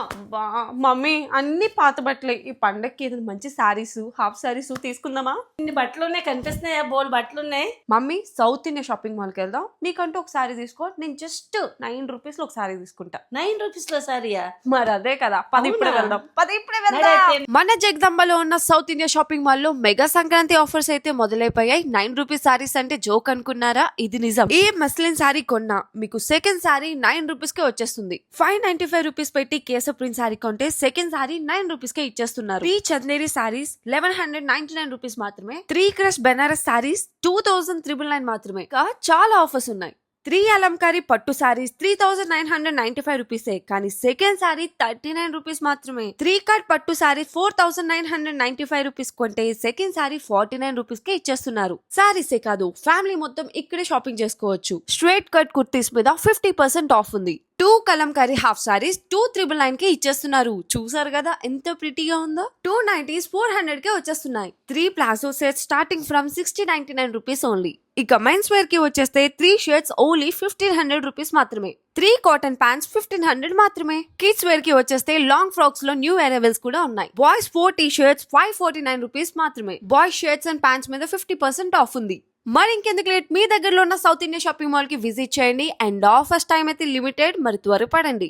అబ్బా మమ్మీ అన్ని పాత బట్టలే. ఈ పండక్కి ఏదైనా మంచి శారీస్, హాఫ్ శారీస్ తీసుకుందామా? ఇన్ని బట్టలు ఉన్నాయి, కనిపిస్తున్నాయా? బోల్ బట్టలు ఉన్నాయి. మమ్మీ సౌత్ ఇండియా షాపింగ్ మాల్కి వెళ్దాం, నీకంటూ ఒక శారీ తీసుకో, నేను జస్ట్ 9 రూపీస్ లో ఒక శారీ తీసుకుంటా. 9 రూపీస్ లో సారీయా? మరి అదే కదా, ఇప్పుడే వెళ్దాం. నడైతే. మన జగదంబలో ఉన్న సౌత్ ఇండియా షాపింగ్ మాల్ లో మెగా సంక్రాంతి ఆఫర్స్ అయితే మొదలైపోయాయి. 9 రూపీస్ శారీస్ అంటే జోక్ అనుకున్నారా? ఇది నిజం. ఏ మస్లిన్ శారీ కొన్నా మీకు సెకండ్ శారీ 9 రూపీస్ కే వచ్చేస్తుంది. 595 రూపీస్ పెట్టి కేసర్ ప్రింట్ శారీ కొంటే సెకండ్ శారీ 9 రూపీస్ కే ఇచ్చేస్తున్నారు. 3 చందేరి శారీస్ 1199 రూపీస్ మాత్రమే. 3 క్రష్ బెనారస్ శారీస్ 2999 మాత్రమే. ఇంకా చాలా ఆఫర్స్ ఉన్నాయి. 3 అలంకారీ పట్టు సారీస్ 3995 రూపీసే, కానీ సెకండ్ సారీ 39 రూపీస్ మాత్రమే. 3 కట్ పట్టు సారీ 4995 రూపీస్ కొంటే సెకండ్ సారీ 49 రూపీస్ కే ఇచ్చేస్తున్నారు. సారీసే కాదు, ఫ్యామిలీ మొత్తం ఇక్కడే షాపింగ్ చేసుకోవచ్చు. స్ట్రైట్ కట్ కుర్తీస్ మీద 50% ఆఫ్ ఉంది. 2 కలంకారీ హాఫ్ సారీస్ 2999 కే ఇచ్చేస్తున్నారు. చూసారు కదా ఎంత ప్రిటీగా ఉందో. 2 నైటీస్ 400 కే వచ్చేస్తున్నాయి. 3 palazzo sets starting from 6099 rupees only. ఇక మెన్స్ వేర్ కి వచ్చేస్తే 3 షర్ట్స్ ఓన్లీ 1500 రూపీస్ మాత్రమే. 3 కాటన్ ప్యాంట్స్ 1500 మాత్రమే. కిడ్స్ వేర్ కి వచ్చేస్తే లాంగ్ ఫ్రాక్స్ లో న్యూ అరైవల్స్ కూడా ఉన్నాయి. బాయ్స్ 4 టీ షర్ట్స్ 549 రూపీస్ మాత్రమే. బాయ్స్ షర్ట్స్ అండ్ ప్యాంట్స్ మీద 50% ఆఫ్ ఉంది. మరి ఇంకెందుకు లేట్, మీ దగ్గరలో ఉన్న సౌత్ ఇండియా షాపింగ్ మాల్ కి విజిట్ చేయండి. అండ్ ఆఫర్స్ టైం అయితే లిమిటెడ్, మరి త్వరపడండి.